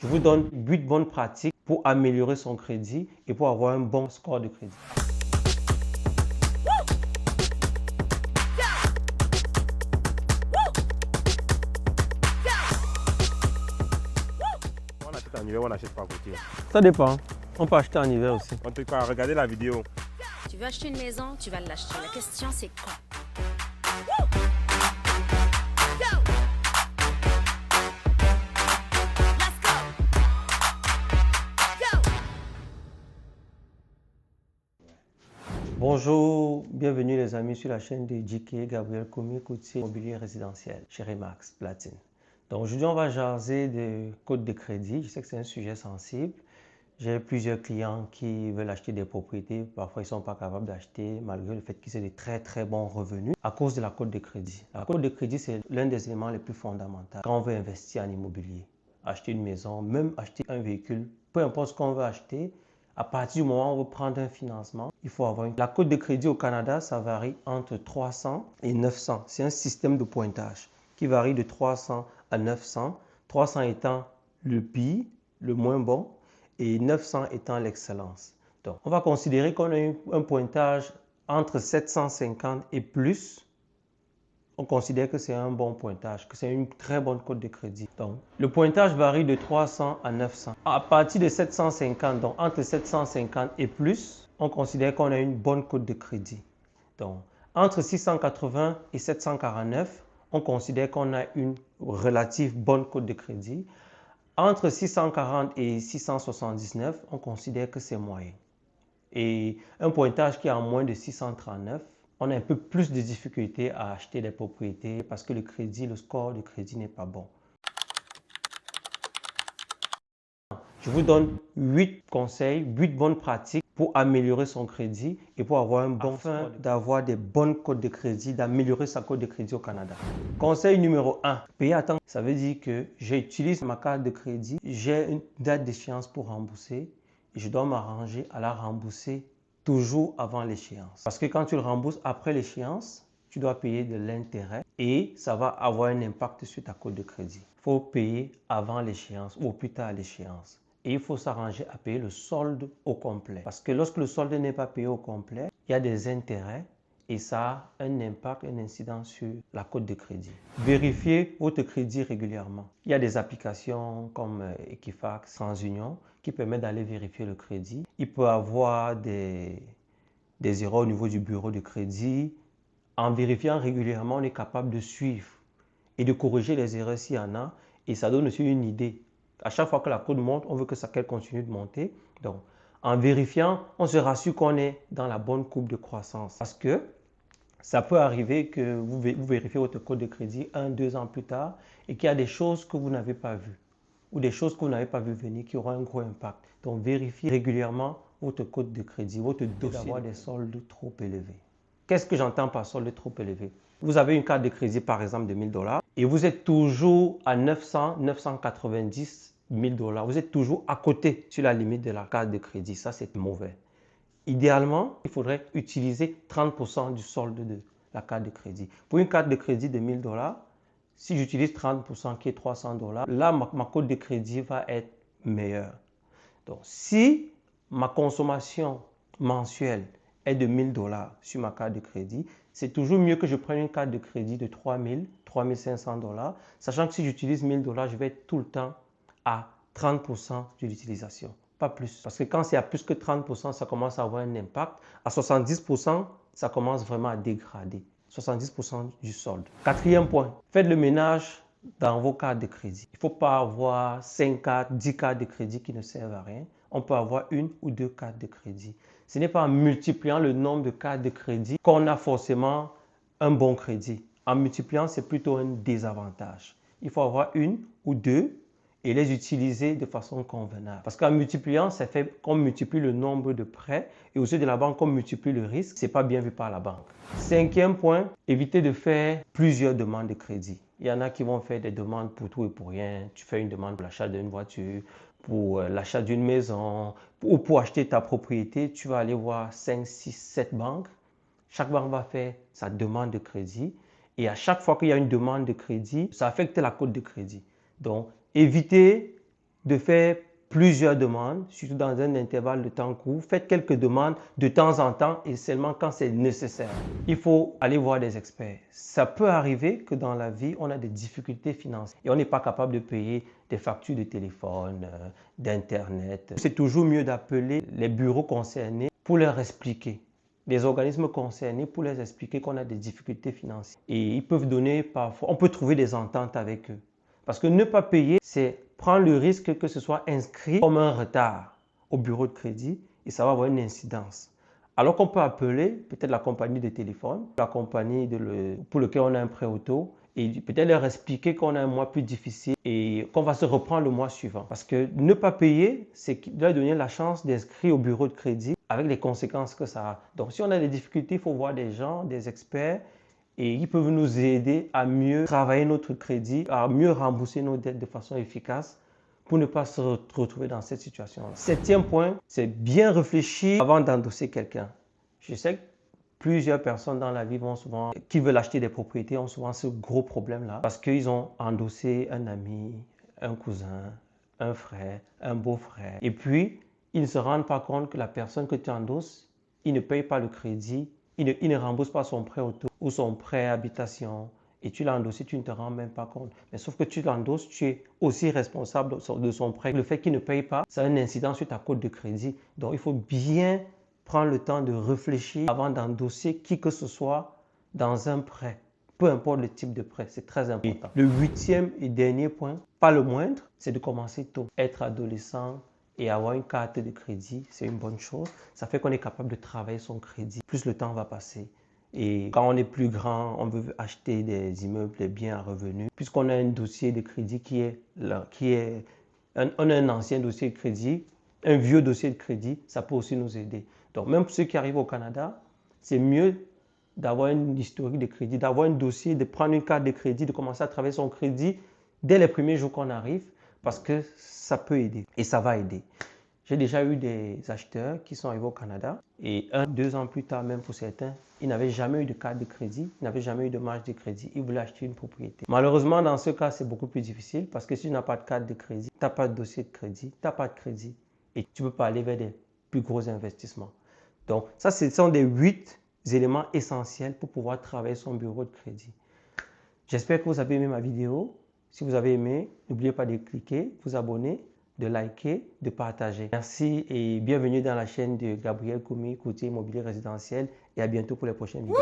Je vous donne 8 bonnes pratiques pour améliorer son crédit et pour avoir un bon score de crédit. On achète en hiver, on n'achète pas à côté. Ça dépend. On peut acheter en hiver aussi. En tout cas, regardez la vidéo. Tu veux acheter une maison, tu vas l'acheter. La question, c'est quand? Bonjour, bienvenue les amis sur la chaîne de JK Gabriel Commis, courtier immobilier résidentiel chez Remax Platine. Donc aujourd'hui, on va jaser de code de crédit. Je sais que c'est un sujet sensible. J'ai plusieurs clients qui veulent acheter des propriétés. Parfois, ils ne sont pas capables d'acheter malgré le fait qu'ils aient de très bons revenus à cause de la cote de crédit. La cote de crédit, c'est l'un des éléments les plus fondamentaux quand on veut investir en immobilier. Acheter une maison, même acheter un véhicule, peu importe ce qu'on veut acheter, à partir du moment où on veut prendre un financement, il faut avoir La cote de crédit au Canada, ça varie entre 300 et 900. C'est un système de pointage qui varie de 300 à 900. 300 étant le pire, le moins bon, et 900 étant l'excellence. Donc, on va considérer qu'on a un pointage entre 750 et plus. On considère que c'est un bon pointage, que c'est une très bonne cote de crédit. Donc, le pointage varie de 300 à 900. À partir de 750, donc entre 750 et plus, on considère qu'on a une bonne cote de crédit. Donc, entre 680 et 749, on considère qu'on a une relative bonne cote de crédit. Entre 640 et 679, on considère que c'est moyen. Et un pointage qui est en moins de 639, on a un peu plus de difficultés à acheter des propriétés parce que le score de crédit n'est pas bon. Je vous donne 8 conseils, 8 bonnes pratiques pour améliorer son crédit et pour avoir un bon afin d'avoir des bonnes cotes de crédit, d'améliorer sa cote de crédit au Canada. Conseil numéro 1, payer à temps. Ça veut dire que j'utilise ma carte de crédit, j'ai une date d'échéance pour rembourser et je dois m'arranger à la rembourser toujours avant l'échéance. Parce que quand tu le rembourses après l'échéance, tu dois payer de l'intérêt et ça va avoir un impact sur ta cote de crédit. Il faut payer avant l'échéance ou plus tard à l'échéance. Et il faut s'arranger à payer le solde au complet. Parce que lorsque le solde n'est pas payé au complet, il y a des intérêts et ça a un impact, un incident sur la cote de crédit. Vérifiez votre crédit régulièrement. Il y a des applications comme Equifax, TransUnion qui permettent d'aller vérifier le crédit. Il peut y avoir des erreurs au niveau du bureau de crédit. En vérifiant régulièrement, on est capable de suivre et de corriger les erreurs s'il y en a. Et ça donne aussi une idée. À chaque fois que la cote monte, on veut que qu'elle continue de monter. Donc, en vérifiant, on se rassure qu'on est dans la bonne courbe de croissance. Parce que ça peut arriver que vous vérifiez votre cote de crédit 1-2 ans plus tard et qu'il y a des choses que vous n'avez pas vues ou des choses que vous n'avez pas vu venir qui auront un gros impact. Donc, vérifiez régulièrement votre cote de crédit, votre dossier d'avoir des soldes trop élevés. Qu'est-ce que j'entends par solde trop élevé? Vous avez une carte de crédit par exemple de 1000 $ et vous êtes toujours à 900, 990 000 $. Vous êtes toujours à côté sur la limite de la carte de crédit. Ça, c'est mauvais. Idéalement, il faudrait utiliser 30% du solde de la carte de crédit. Pour une carte de crédit de 1000 $, si j'utilise 30% qui est 300 $, là, ma cote de crédit va être meilleure. Donc, si ma consommation mensuelle est de 1000 $ sur ma carte de crédit, c'est toujours mieux que je prenne une carte de crédit de 3000, 3500 $, sachant que si j'utilise 1000 $, je vais être tout le temps à 30% de l'utilisation, pas plus. Parce que quand c'est à plus que 30%, ça commence à avoir un impact. À 70%, ça commence vraiment à dégrader. 70% du solde. Quatrième point, faites le ménage dans vos cartes de crédit. Il ne faut pas avoir 5 cartes, 10 cartes de crédit qui ne servent à rien. On peut avoir une ou deux cartes de crédit. Ce n'est pas en multipliant le nombre de cartes de crédit qu'on a forcément un bon crédit. En multipliant, c'est plutôt un désavantage. Il faut avoir une ou deux et les utiliser de façon convenable. Parce qu'en multipliant, ça fait qu'on multiplie le nombre de prêts et aussi de la banque, on multiplie le risque. Ce n'est pas bien vu par la banque. Cinquième point, évitez de faire plusieurs demandes de crédit. Il y en a qui vont faire des demandes pour tout et pour rien. Tu fais une demande pour l'achat d'une voiture, pour l'achat d'une maison ou pour acheter ta propriété. Tu vas aller voir 5, 6, 7 banques. Chaque banque va faire sa demande de crédit. Et à chaque fois qu'il y a une demande de crédit, ça affecte la cote de crédit. Donc, évitez de faire plusieurs demandes, surtout dans un intervalle de temps court. Faites quelques demandes de temps en temps et seulement quand c'est nécessaire. Il faut aller voir des experts. Ça peut arriver que dans la vie, on a des difficultés financières et on n'est pas capable de payer des factures de téléphone, d'Internet. C'est toujours mieux d'appeler les bureaux concernés pour leur expliquer, les organismes concernés pour leur expliquer qu'on a des difficultés financières. Et ils peuvent donner parfois, on peut trouver des ententes avec eux. Parce que ne pas payer, c'est prendre le risque que ce soit inscrit comme un retard au bureau de crédit et ça va avoir une incidence. Alors qu'on peut appeler peut-être la compagnie de téléphone, la compagnie pour laquelle on a un prêt auto et peut-être leur expliquer qu'on a un mois plus difficile et qu'on va se reprendre le mois suivant. Parce que ne pas payer, c'est leur donner la chance d'inscrire au bureau de crédit avec les conséquences que ça a. Donc si on a des difficultés, il faut voir des gens, des experts, et ils peuvent nous aider à mieux travailler notre crédit, à mieux rembourser nos dettes de façon efficace pour ne pas se retrouver dans cette situation-là. Septième point, c'est bien réfléchir avant d'endosser quelqu'un. Je sais que plusieurs personnes dans la vie qui veulent acheter des propriétés ont souvent ce gros problème-là parce qu'ils ont endossé un ami, un cousin, un frère, un beau-frère. Et puis, ils ne se rendent pas compte que la personne que tu endosses, il ne paye pas le crédit, il ne rembourse pas son prêt auto ou son prêt habitation et tu l'as endossé, tu ne te rends même pas compte. Mais sauf que tu l'endosses, tu es aussi responsable de son prêt. Le fait qu'il ne paye pas, ça a une incidence sur ta cote de crédit. Donc, il faut bien prendre le temps de réfléchir avant d'endosser qui que ce soit dans un prêt. Peu importe le type de prêt, c'est très important. Et le huitième et dernier point, pas le moindre, c'est de commencer tôt. Être adolescent et avoir une carte de crédit, c'est une bonne chose. Ça fait qu'on est capable de travailler son crédit. Plus le temps va passer. Et quand on est plus grand, on veut acheter des immeubles, des biens à revenus. Puisqu'on a un dossier de crédit on a un ancien dossier de crédit, un vieux dossier de crédit, ça peut aussi nous aider. Donc même pour ceux qui arrivent au Canada, c'est mieux d'avoir une historique de crédit, d'avoir un dossier, de prendre une carte de crédit, de commencer à travailler son crédit dès les premiers jours qu'on arrive, parce que ça peut aider et ça va aider. J'ai déjà eu des acheteurs qui sont arrivés au Canada et 2 ans plus tard, même pour certains, ils n'avaient jamais eu de carte de crédit, ils n'avaient jamais eu de marge de crédit, ils voulaient acheter une propriété. Malheureusement, dans ce cas, c'est beaucoup plus difficile parce que si tu n'as pas de carte de crédit, tu n'as pas de dossier de crédit, tu n'as pas de crédit et tu ne peux pas aller vers des plus gros investissements. Donc, ça, ce sont des 8 éléments essentiels pour pouvoir travailler son bureau de crédit. J'espère que vous avez aimé ma vidéo. Si vous avez aimé, n'oubliez pas de cliquer, vous abonner, de liker, de partager. Merci et bienvenue dans la chaîne de Gabriel Koumi, courtier immobilier résidentiel et à bientôt pour les prochaines vidéos.